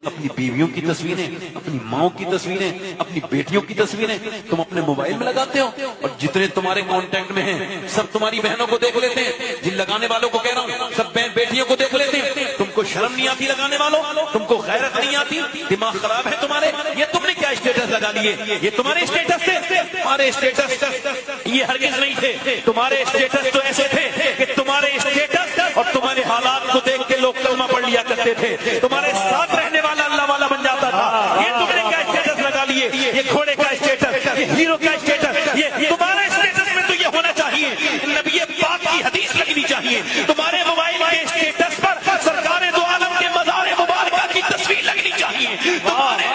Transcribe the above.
اپنی بیویوں کی تصویریں، اپنی ماں کی تصویریں، اپنی بیٹیوں کی تصویریں تم اپنے موبائل میں لگاتے ہو، اور جتنے تمہارے کانٹیکٹ میں ہیں سب تمہاری بہنوں کو دیکھ لیتے ہیں. جن لگانے والوں کو کہہ رہا ہوں سب بیٹیوں کو دیکھ لیتے ہیں. تم کو شرم نہیں آتی لگانے والوں؟ تم کو غیرت نہیں آتی؟ دماغ خراب ہے تمہارے؟ یہ تم نے کیا اسٹیٹس لگا لیے؟ یہ تمہارے اسٹیٹس تھے؟ تمہارے اسٹیٹس یہ ہرگز نہیں تھے. تمہارے اسٹیٹس تو ایسے تھے کہ تمہارے اسٹیٹس اور تمہارے حالات کو دیکھ کے لوگ کلمہ پڑھ لیا کرتے تھے. تمہارے ساتھ رہنے والا اللہ والا بن جاتا تھا. یہ تم نے کیا اسٹیٹس لگا لیے؟ یہ گھوڑے کا اسٹیٹس، یہ ہیرو کا اسٹیٹس. یہ تمہارے اسٹیٹس میں تو یہ ہونا چاہیے. نبی پاک کی حدیث لگنی چاہیے. تمہارے موبائل کے اسٹیٹس پر سرکار دو عالم کے مزار مبارکہ کی تصویر لگنی چاہیے. تمہارے